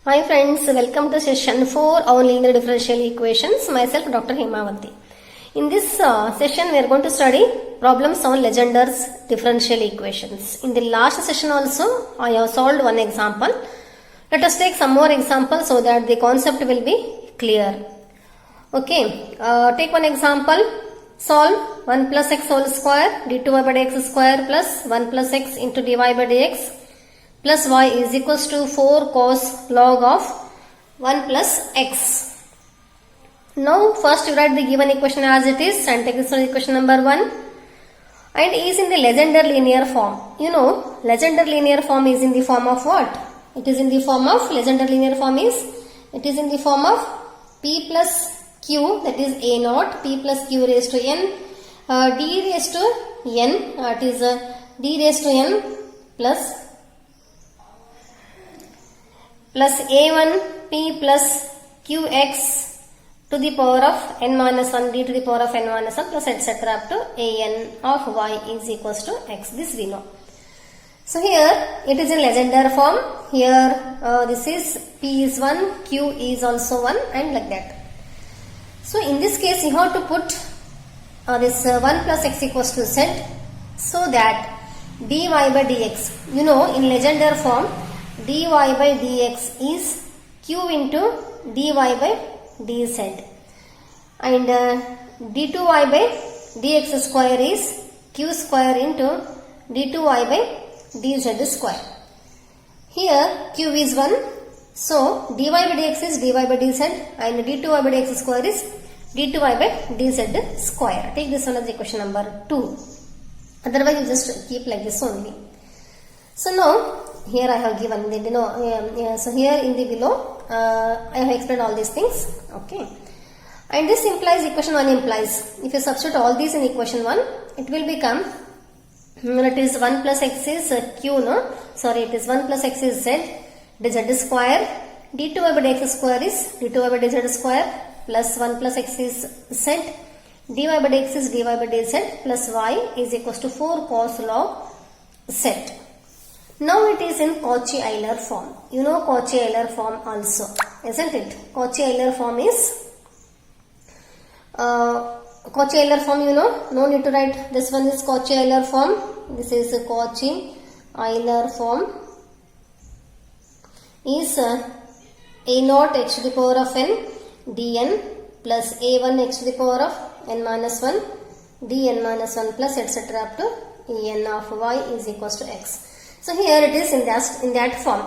Hi friends, welcome to session 4 on linear differential equations. Myself Dr. Hemavati. In this session we are going to study problems on Legender's differential equations. In the last session also I have solved one example. Let us take some more examples so that the concept will be clear. Okay, take one example. Solve 1 plus x whole square d2y by dx square plus 1 plus x into dy by dx plus y is equals to 4 cos log of 1 plus x. Now first you write the given equation as it is and take this one equation number 1 and is in the Legender linear form. You know Legender linear form is in the form of what? It is in the form of Legender linear form is it is in the form of p plus q, that is a naught, p plus q raised to n, d raised to n, it is d raised to n plus a1 p plus qx to the power of n minus 1 d to the power of n minus 1 plus etc. up to an of y is equals to x. This we know. So here it is in Legender form. Here this is p is 1, q is also 1 and like that. So in this case you have to put this 1 plus x equals to z so that dy by dx, you know in Legender form dy by dx is q into dy by dz and d2y by dx square is q square into d2y by dz square. Here q is 1, so dy by dx is dy by dz and d2y by dx square is d2y by dz square. Take this one as equation number 2. Otherwise you just keep like this only. So now here I have given the so here in the below I have explained all these things. Okay, and this implies equation 1 implies if you substitute all these in equation 1 it will become it is 1 plus x is q, no sorry, it is 1 plus x is z, dz square, d2y by dx square is d2y by dz square plus 1 plus x is z, dy by dx is dy by dz plus y is equals to 4 cos log z. Now it is in Cauchy-Euler form. You know Cauchy-Euler form also, isn't it? Cauchy-Euler form is Cauchy-Euler form, you know. No need to write. This one is Cauchy-Euler form. This is Cauchy-Euler form. Is a naught h to the power of n dn plus a1 h to the power of n minus 1 dn minus 1 plus etc. up to en of y is equals to x. So here it is in that form.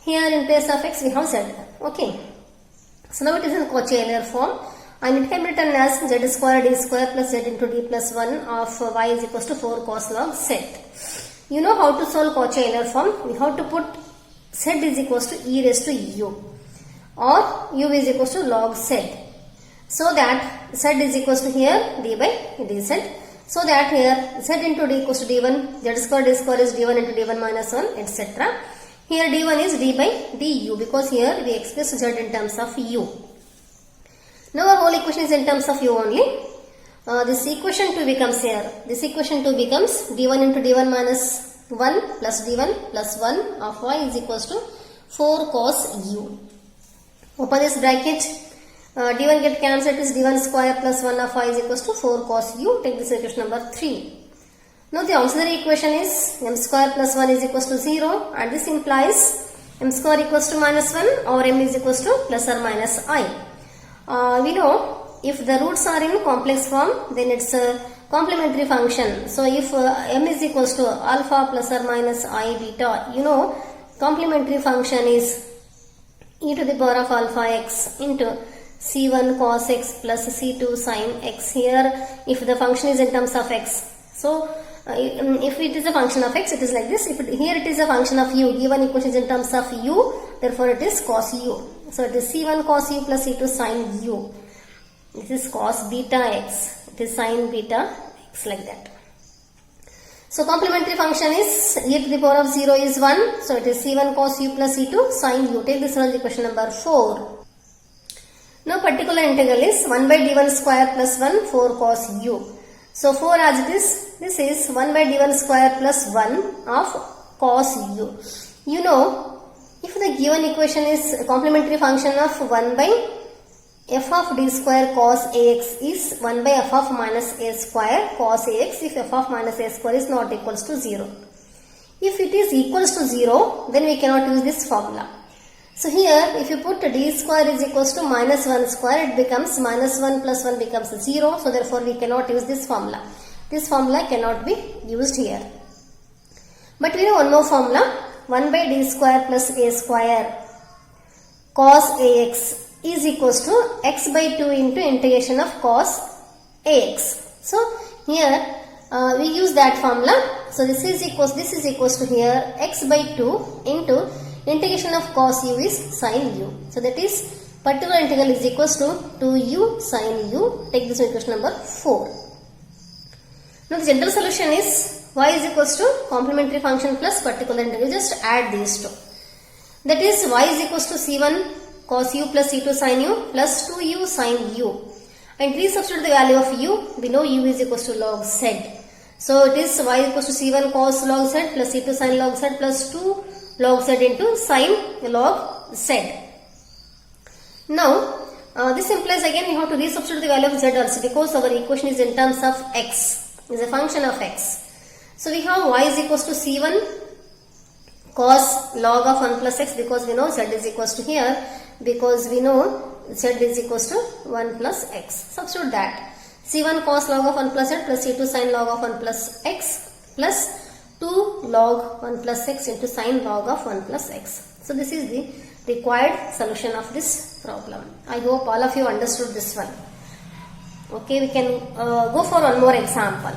Here in place of x we have z. Okay. So now it is in Cauchy-Euler form and it can be written as z square d square plus z into d plus 1 of y is equals to 4 cos log z. You know how to solve Cauchy-Euler form? We have to put z is equals to e raised to u or u is equals to log z. So that z is equals to here d by dz. So that here z into d equals to d1, z square d square is d1 into d1 minus 1 etc. Here d1 is d by du because here we express z in terms of u. Now our whole equation is in terms of u only. This equation 2 becomes here. This equation 2 becomes d1 into d1 minus 1 plus d1 plus 1 of y is equals to 4 cos u. Open this bracket. D1 get cancelled, is d1 square plus 1 of y is equals to 4 cos u. Take this equation number 3. Now the auxiliary equation is m square plus 1 is equals to 0 and this implies m square equals to minus 1 or m is equals to plus or minus I. We know if the roots are in complex form then it's a complementary function. So if m is equals to alpha plus or minus I beta, you know complementary function is e to the power of alpha x into c1 cos x plus c2 sin x. Here if the function is in terms of x, so if it is a function of x it is like this. If here it is a function of u, given equation is in terms of u, therefore it is cos u. So it is c1 cos u plus c2 sin u. This is cos beta x, it is sin beta x, like that. So complementary function is e to the power of 0 is 1, so it is c1 cos u plus c2 sin u. Take this one as equation number 4. Now particular integral is 1 by d1 square plus 1 4 cos u. So 4 as it is, this is 1 by d1 square plus 1 of cos u. You know If the given equation is a complementary function of 1 by f of d square cos ax is 1 by f of minus a square cos ax if f of minus a square is not equals to 0. If it is equals to 0, then we cannot use this formula. So here if you put d square is equals to minus 1 square, it becomes minus 1 plus 1 becomes 0. So therefore we cannot use this formula. This formula cannot be used here. But we know one more formula, 1 by d square plus a square cos ax is equals to x by 2 into integration of cos ax. So here we use that formula. So this is equals to here x by 2 into integration of cos u is sin u. So that is particular integral is equals to 2u sin u. Take this equation number 4. Now the general solution is y is equals to complementary function plus particular integral. Just add these two. That is y is equals to c1 cos u plus c2 sin u plus 2u sin u. And resubstitute the value of u. We know u is equals to log z. So it is y equals to c1 cos log z plus c2 sin log z plus 2 log z into sin log z. Now this implies again we have to resubstitute the value of z also because our equation is in terms of x, is a function of x. So we have y is equals to c1 cos log of 1 plus x because we know z is equals to here, because we know z is equals to 1 plus x. Substitute that. c1 cos log of 1 plus z plus c2 sin log of 1 plus x plus 2 log 1 plus x into sin log of 1 plus x. So this is the required solution of this problem. I hope all of you understood this one. Okay, we can go for one more example.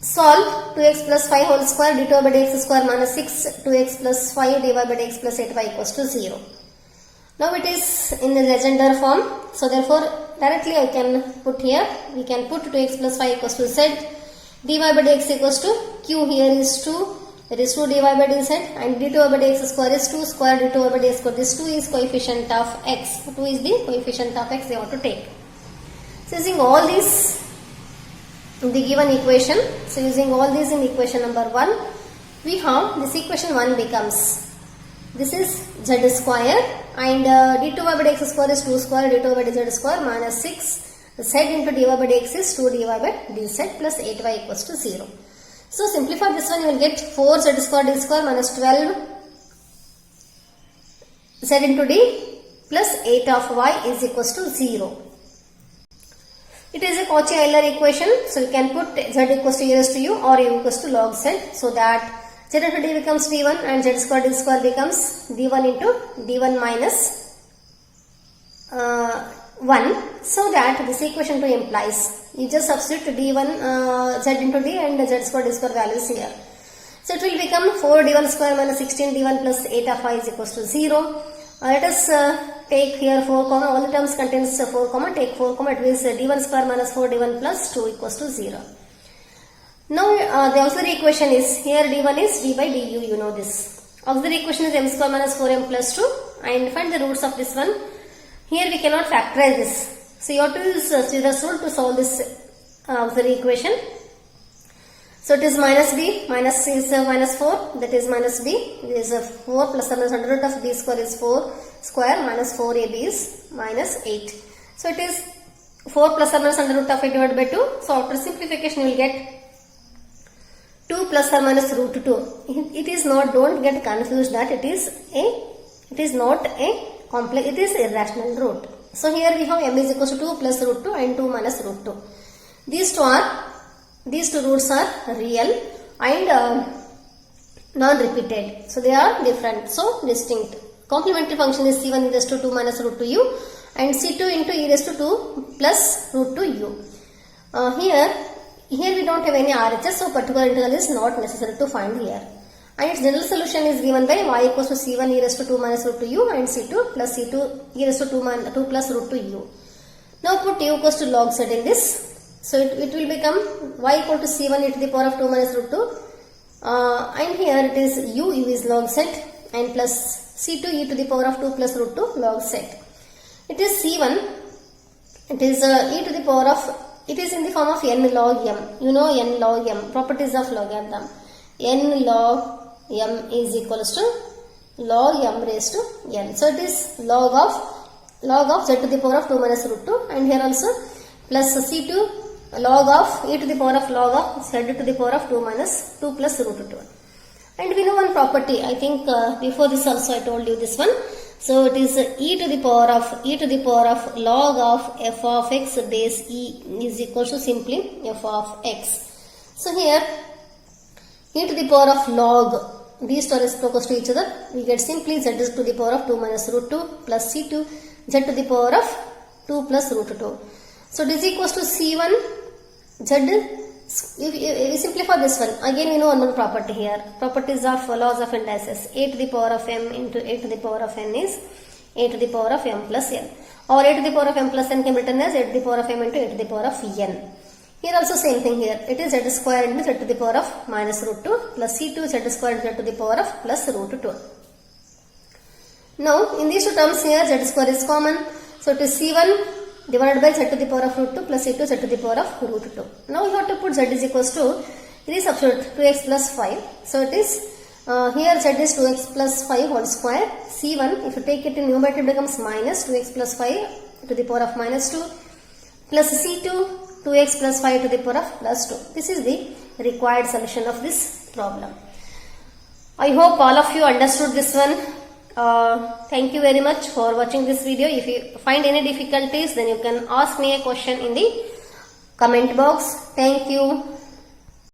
Solve 2x plus 5 whole square d2 by dx square minus 6 2x plus 5 dy by dx plus 8y equals to 0. Now it is in the Legendre form. So therefore directly I can put here, we can put 2x plus 5 equals to z, dy by dx equals to q here is 2, that is 2 dy by dz, and d2 by dx square is 2 square d2 by dx square. This 2 is coefficient of x. 2 is the coefficient of x they want to take. So using all these in the given equation, so using all these in equation number 1, we have this equation 1 becomes, this is z square and d2 by dx square is 2 square d2 by dz square minus 6 z into dy by dx is 2 dy by dz plus 8y equals to 0. So simplify this one, you will get 4 z square d square minus 12 z into d plus 8 of y is equals to 0. It is a Cauchy-Euler equation, so you can put z equals to e raised to u or u equals to log z, so that z into d becomes d1 and z square d square becomes d1 into d1 minus 1, so that this equation 2 implies you just substitute d1 z into d and z square d square values here. So it will become 4 d1 square minus 16 d1 plus 8 of y is equals to 0. Let us take here 4 comma, all the terms contains 4 comma, take 4 comma, it means d1 square minus 4 d1 plus 2 equals to 0. Now the auxiliary equation is, here d1 is d by du, you know this. Auxiliary equation is m square minus 4m plus 2 and find the roots of this one. Here we cannot factorize this. So you have to use Sridhar's rule to solve this auxiliary equation. So it is minus b, minus is minus 4, that is minus b, it is 4 plus or minus under root of b square is 4 square minus 4ab is minus 8. So it is 4 plus or minus under root of 8 divided by 2. So after simplification you will get 2 plus or minus root 2. It is not, don't get confused that it is not a complex, it is irrational root. So here we have m is equals to 2 plus root 2 and 2 minus root 2. These two roots are real and non-repeated. So they are different, so distinct. Complementary function is c1 e raised to 2 minus root 2u and c2 into e raised to 2 plus root 2u. Here we don't have any RHS, so particular integral is not necessary to find here. And its general solution is given by y equals to c1 e raised to 2 minus root 2u and c2 plus c2 e raised to 2 plus root 2u. Now put u equals to log z in this. So it will become y equal to c1 e to the power of 2 minus root 2 and here it is u is log z and plus c2 e to the power of 2 plus root 2 log z. It is c1, it is e to the power of, it is in the form of n log m. You know n log m, properties of logarithm. N log m is equals to log m raised to n. So it is log of z to the power of 2 minus root 2, and here also plus c2 log of e to the power of log of z to the power of 2 minus 2 plus root 2. And we know one property, I think before this also I told you this one. So it is e to the power of log of f of x base e is equal to simply f of x. So here e to the power of log, these two are close to each other, we get simply z is to the power of 2 minus root 2 plus c2 z to the power of 2 plus root 2. So it is equals to c1 z. If we simplify this one, again we know one more property here. Properties of laws of indices. A to the power of m into a to the power of n is a to the power of m plus n. Or a to the power of m plus n can be written as a to the power of m into a to the power of n. Here also same thing here. It is z square into z to the power of minus root 2 plus c2 z square into z to the power of plus root 2. Now in these two terms here z square is common. So it is c1 divided by z to the power of root 2 plus c2 z to the power of root 2. Now you have to put z is equals to, this substitute 2x plus 5. So it is here z is 2x plus 5 whole square. c1 if you take it in numerator it becomes minus 2x plus 5 to the power of minus 2 plus c2 2x plus 5 to the power of plus 2. This is the required solution of this problem. I hope all of you understood this one. Thank you very much for watching this video. If you find any difficulties, then you can ask me a question in the comment box. Thank you.